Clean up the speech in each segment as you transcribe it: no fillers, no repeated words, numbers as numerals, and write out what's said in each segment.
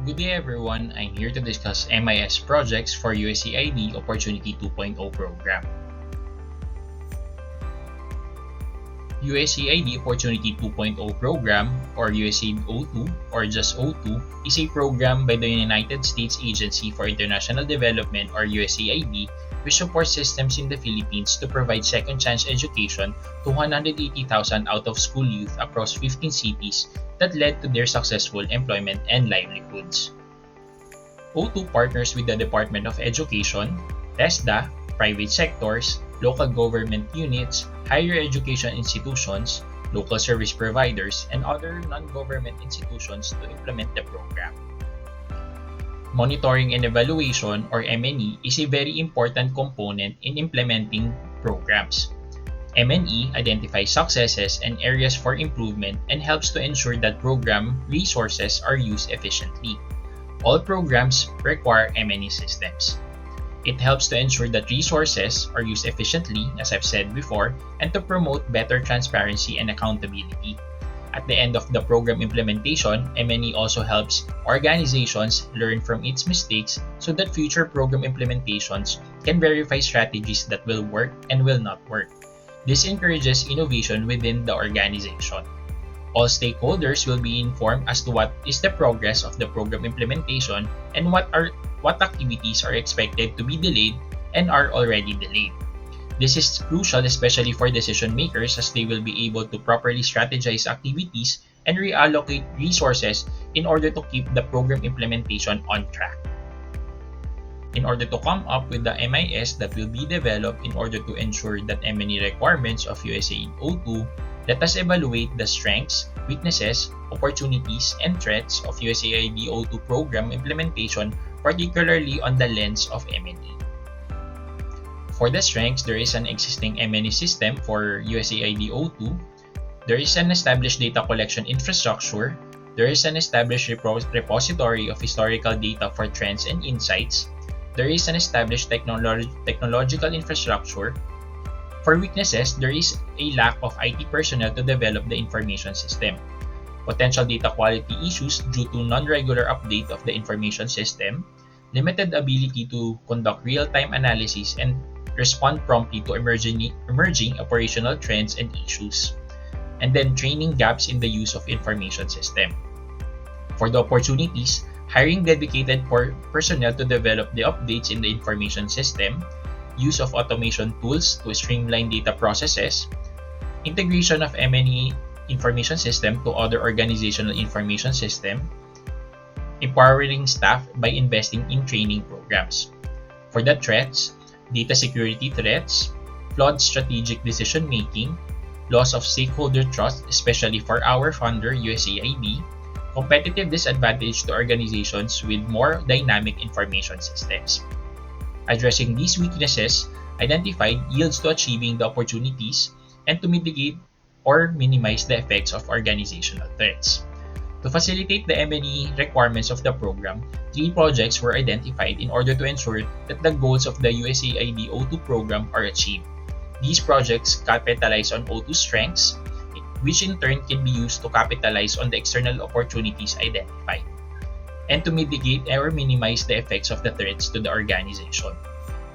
Good day everyone, I'm here to discuss MIS projects for USAID Opportunity 2.0 program. USAID Opportunity 2.0 program, or USAID O2 or just O2, is a program by the United States Agency for International Development or USAID which supports systems in the Philippines to provide second chance education to 180,000 out-of-school youth across 15 cities that led to their successful employment and livelihoods. O2 partners with the Department of Education, TESDA, private sectors, local government units, higher education institutions, local service providers, and other non-government institutions to implement the program. Monitoring and evaluation, or M&E, is a very important component in implementing programs. M&E identifies successes and areas for improvement and helps to ensure that program resources are used efficiently. All programs require M&E systems. It helps to ensure that resources are used efficiently, as I've said before, and to promote better transparency and accountability. At the end of the program implementation, M&E also helps organizations learn from its mistakes so that future program implementations can verify strategies that will work and will not work. This encourages innovation within the organization. All stakeholders will be informed as to what is the progress of the program implementation and what activities are expected to be delayed and are already delayed. This is crucial especially for decision makers as they will be able to properly strategize activities and reallocate resources in order to keep the program implementation on track. In order to come up with the MIS that will be developed in order to ensure that M&E requirements of USAID O2, let us evaluate the strengths, weaknesses, opportunities, and threats of USAID O2 program implementation, particularly on the lens of M&E. For the strengths, there is an existing M&E system for USAID O2. There is an established data collection infrastructure. There is an established repository of historical data for trends and insights. There is an established technological infrastructure. For weaknesses, there is a lack of IT personnel to develop the information system. Potential data quality issues due to non-regular update of the information system. Limited ability to conduct real-time analysis and respond promptly to emerging operational trends and issues. And then training gaps in the use of information system. For the opportunities, hiring dedicated personnel to develop the updates in the information system, use of automation tools to streamline data processes, integration of M&E information system to other organizational information system, empowering staff by investing in training programs. For the threats, data security threats, flawed strategic decision-making, loss of stakeholder trust, especially for our funder USAID, competitive disadvantage to organizations with more dynamic information systems. Addressing these weaknesses identified yields to achieving the opportunities and to mitigate or minimize the effects of organizational threats. To facilitate the M&E requirements of the program, 3 projects were identified in order to ensure that the goals of the USAID O2 program are achieved. These projects capitalize on O2 strengths, which in turn can be used to capitalize on the external opportunities identified, and to mitigate or minimize the effects of the threats to the organization.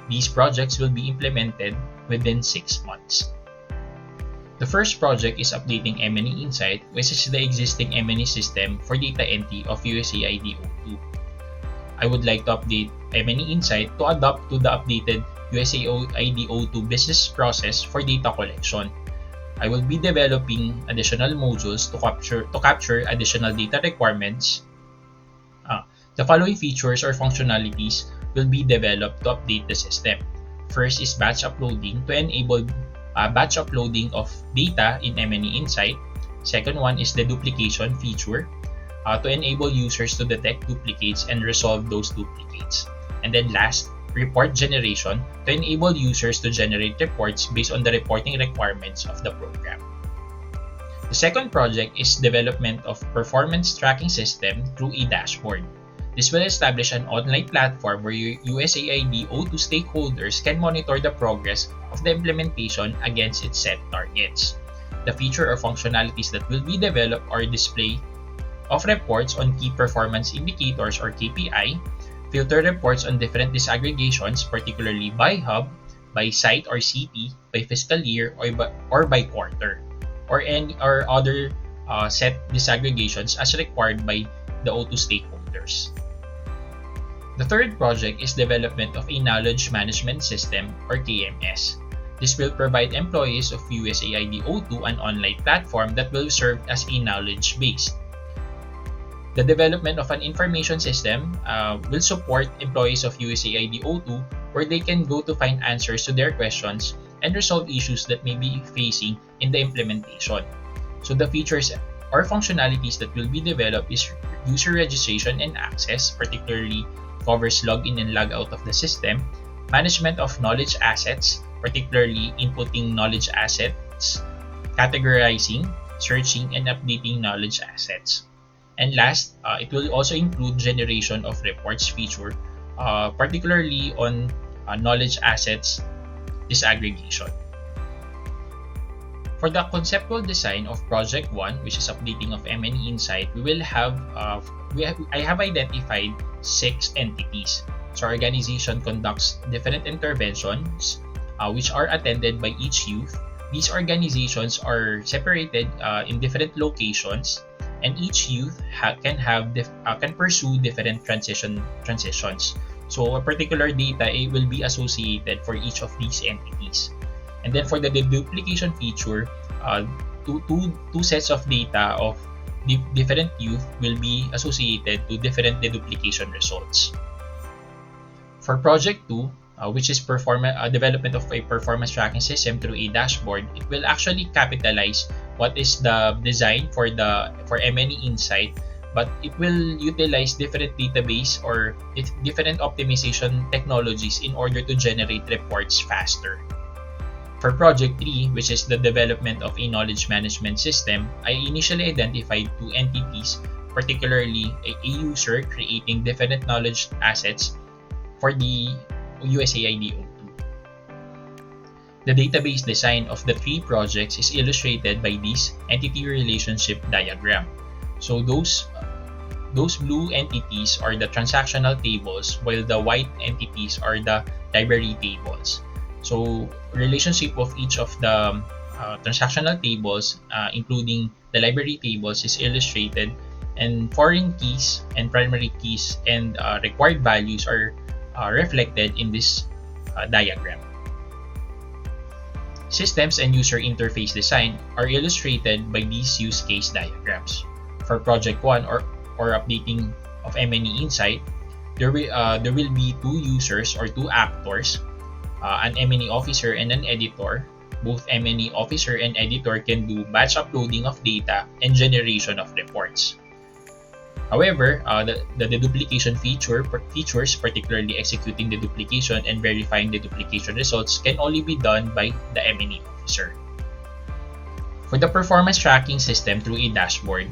These projects will be implemented within 6 months. The first project is updating M&E Insight, which is the existing M&E system for data entry of USAID O2. I would like to update M&E Insight to adapt to the updated USAID O2 business process for data collection. I will be developing additional modules to capture additional data requirements. The following features or functionalities will be developed to update the system. First is batch uploading to enable batch uploading of data in M&E Insight. Second one is the duplication feature to enable users to detect duplicates and resolve those duplicates. And then last, report generation to enable users to generate reports based on the reporting requirements of the program. The second project is development of performance tracking system through a dashboard. This will establish an online platform where USAID O2 stakeholders can monitor the progress of the implementation against its set targets. The feature or functionalities that will be developed or displayed of reports on key performance indicators or KPI, filter reports on different disaggregations, particularly by hub, by site or city, by fiscal year, or by quarter, or any or other set disaggregations as required by the O2 stakeholders. The third project is development of a knowledge management system or KMS. This will provide employees of USAID O2 an online platform that will serve as a knowledge base. The development of an information system will support employees of USAID O2 where they can go to find answers to their questions and resolve issues that may be facing in the implementation. So the features or functionalities that will be developed is user registration and access, particularly covers login and log out of the system, management of knowledge assets, particularly inputting knowledge assets, categorizing, searching, and updating knowledge assets. And last, it will also include generation of reports feature, particularly on knowledge assets disaggregation. For the conceptual design of Project 1, which is updating of MNE Insight, we will have, I have identified 6 entities. So our organization conducts different interventions which are attended by each youth. These organizations are separated in different locations, and each youth can pursue different transitions. So a particular data will be associated for each of these entities. And then for the deduplication feature, two sets of data of different youth will be associated to different deduplication results. For Project 2, which is development of a performance tracking system through a dashboard, it will actually capitalize what is the design for MNE Insight, but it will utilize different database or different optimization technologies in order to generate reports faster. For Project 3, which is the development of a knowledge management system, I initially identified 2 entities, particularly a user creating different knowledge assets for the USAID O2. The database design of the 3 projects is illustrated by this entity relationship diagram. So those blue entities are the transactional tables, while the white entities are the library tables. So relationship of each of the transactional tables, including the library tables, is illustrated, and foreign keys and primary keys and required values are reflected in this diagram. Systems and user interface design are illustrated by these use case diagrams. For Project 1 or updating of MNE Insight, there will be 2 users or 2 actors, an MNE officer and an editor. Both MNE officer and editor can do batch uploading of data and generation of reports. However, the deduplication features, particularly executing the duplication and verifying the duplication results, can only be done by the MNE officer. For the performance tracking system through a dashboard,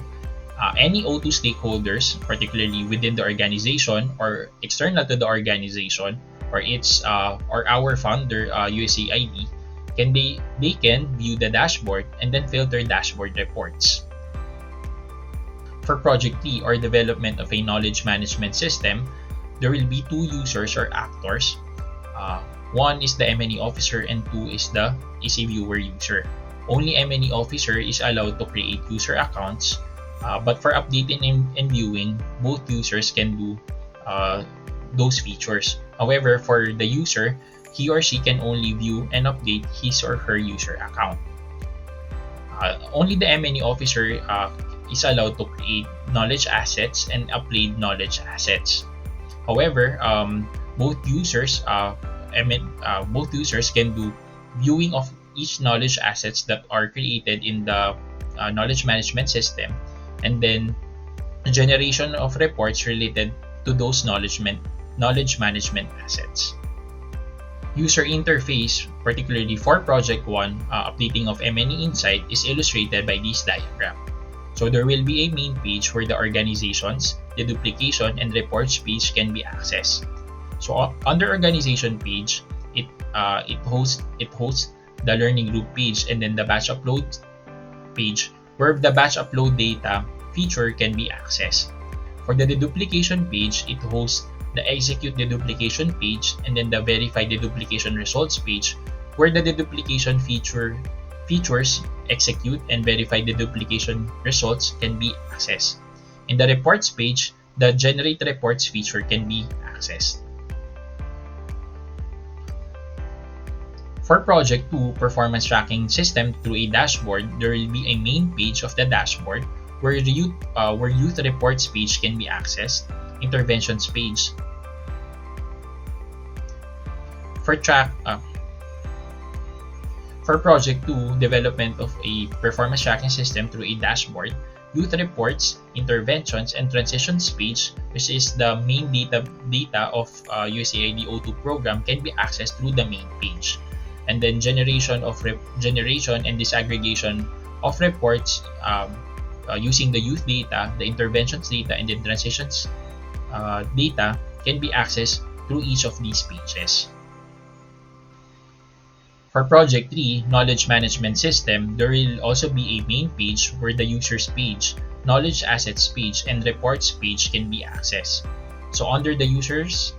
any O2 stakeholders, particularly within the organization or external to the organization, or our founder USAID, they can view the dashboard and then filter dashboard reports. For Project 3 or development of a knowledge management system, there will be 2 users or actors. One is the MNE officer and 2 is a viewer user. Only MNE officer is allowed to create user accounts, but for updating and viewing, both users can do those features. However, for the user, he or she can only view and update his or her user account. Only the MNE officer is allowed to create knowledge assets and upload knowledge assets. However, both users can do viewing of each knowledge assets that are created in the knowledge management system, and then generation of reports related to those knowledge management assets. User interface, particularly for Project 1, updating of MNE Insight, is illustrated by this diagram. So there will be a main page where the organizations, the duplication, and reports page can be accessed. So under organization page, it hosts the learning group page and then the batch upload page, where the batch upload data feature can be accessed. For the deduplication page, it hosts the execute deduplication page and then the verify deduplication results page, where the deduplication features execute and verify deduplication results can be accessed. In the reports page, the generate reports feature can be accessed. For Project 2 performance tracking system through a dashboard, there will be a main page of the dashboard where youth reports page can be accessed, interventions page. For Project 2 development of a performance tracking system through a dashboard, youth reports, interventions, and transitions page, which is the main data of USAID O2 program, can be accessed through the main page. And then generation and disaggregation of reports using the youth data, the interventions data, and the transitions data can be accessed through each of these pages. For Project 3, Knowledge Management System, there will also be a main page where the users page, knowledge assets page, and reports page can be accessed. So under the users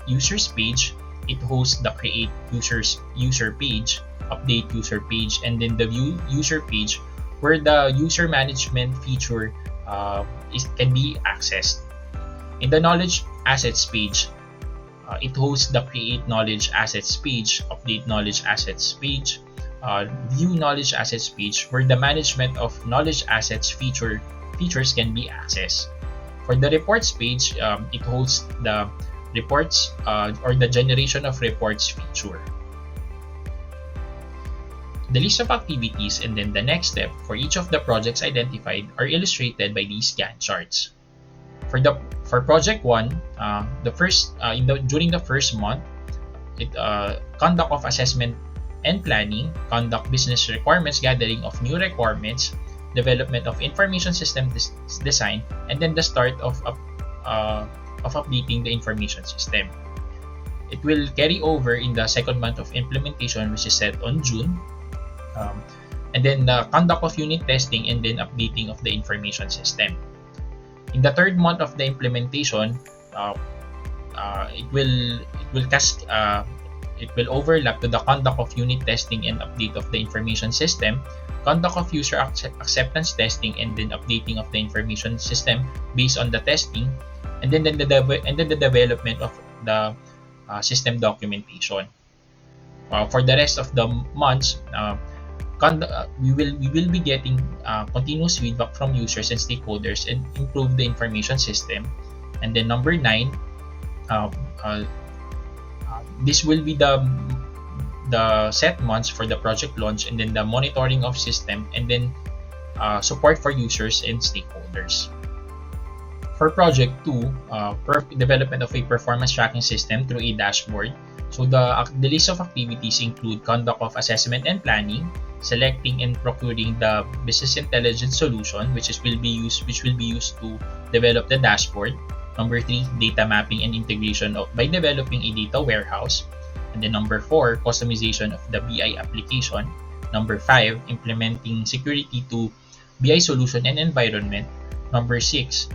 page, it hosts the create user page, update user page, and then the view user page where the user management feature can be accessed. In the knowledge assets page, it hosts the create knowledge assets page, update knowledge assets page, view knowledge assets page where the management of knowledge assets features can be accessed. For the reports page, it hosts the reports or the generation of reports feature. The list of activities and then the next step for each of the projects identified are illustrated by these Gantt charts. For Project 1, during the first month, conduct of assessment and planning, conduct business requirements gathering of new requirements, development of information system design, and then the start of updating the information system. It will carry over in the second month of implementation, which is set on June, and then the conduct of unit testing and then updating of the information system. In the third month of the implementation, it will overlap to the conduct of unit testing and update of the information system, conduct of user acceptance testing, and then updating of the information system based on the testing, and then the development of the system documentation. For the rest of the months, we will be getting continuous feedback from users and stakeholders and improve the information system. And then number 9, this will be the set months for the project launch, and then the monitoring of system, and then support for users and stakeholders. For Project 2, development of a performance tracking system through a dashboard. So the list of activities include conduct of assessment and planning, selecting and procuring the business intelligence solution, which will be used to develop the dashboard. Number 3, data mapping and integration by developing a data warehouse. And then number 4, customization of the BI application. Number 5, implementing security to BI solution and environment. Number 6,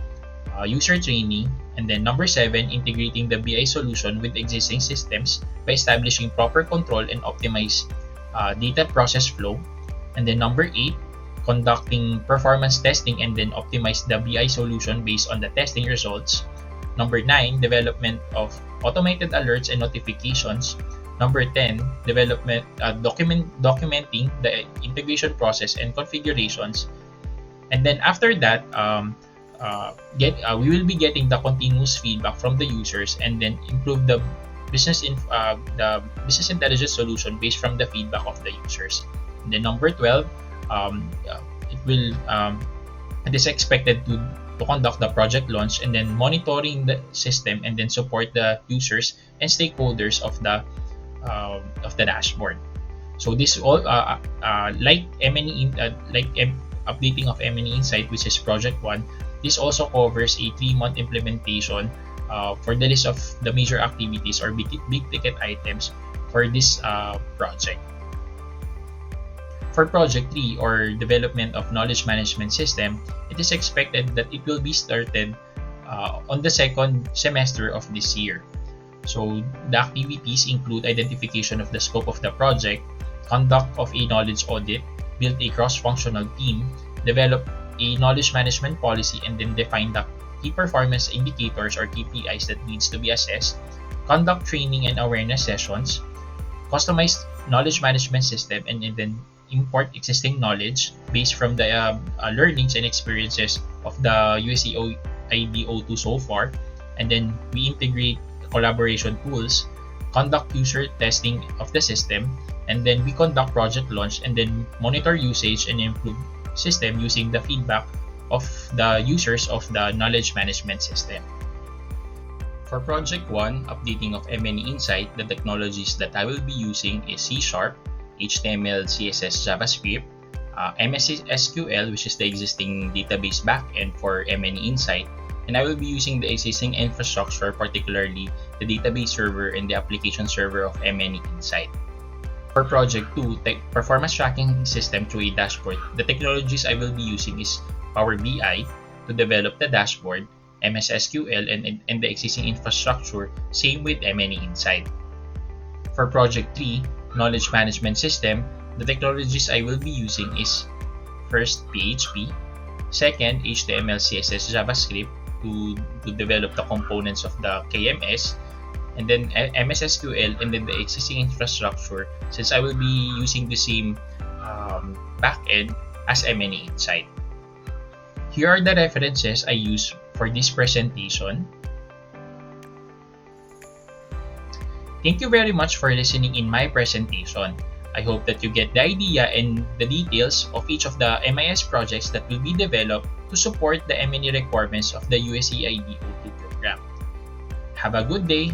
user training. And then number 7, integrating the BI solution with existing systems by establishing proper control and optimize data process flow. And then number 8, conducting performance testing and then optimize the BI solution based on the testing results. Number 9, development of automated alerts and notifications. Number 10, documenting the integration process and configurations. And then after that, we will be getting the continuous feedback from the users and then improve the business intelligence solution based from the feedback of the users. And then number 12, it is expected to conduct the project launch and then monitoring the system and then support the users and stakeholders of the dashboard. So this all like updating of M&E Insight, which is Project 1. This also covers a 3-month implementation for the list of the major activities or big ticket items for this project. For Project 3 or Development of Knowledge Management System, it is expected that it will be started on the second semester of this year. So the activities include identification of the scope of the project, conduct of a knowledge audit, build a cross-functional team, develop a knowledge management policy, and then define the key performance indicators or KPIs that needs to be assessed, conduct training and awareness sessions, customize knowledge management system, and then import existing knowledge based from the learnings and experiences of the USAO IDO2 so far, and then we integrate collaboration tools, conduct user testing of the system, and then we conduct project launch and then monitor usage and improve system using the feedback of the users of the knowledge management system. For Project 1, updating of MNE Insight, the technologies that I will be using is C#, HTML, CSS, JavaScript, MS SQL, which is the existing database backend for MNE Insight, and I will be using the existing infrastructure, particularly the database server and the application server of MNE Insight. For Project 2, performance tracking system through a dashboard, the technologies I will be using is Power BI to develop the dashboard, MS SQL, and the existing infrastructure, same with MNE Insight. For Project 3, Knowledge Management System, the technologies I will be using is first PHP, second HTML, CSS, JavaScript to develop the components of the KMS, and then MS SQL, and then the existing infrastructure since I will be using the same backend as MNE Insight. Here are the references I use for this presentation. Thank you very much for listening in my presentation. I hope that you get the idea and the details of each of the MIS projects that will be developed to support the MNE requirements of the USAID O2 program. Have a good day!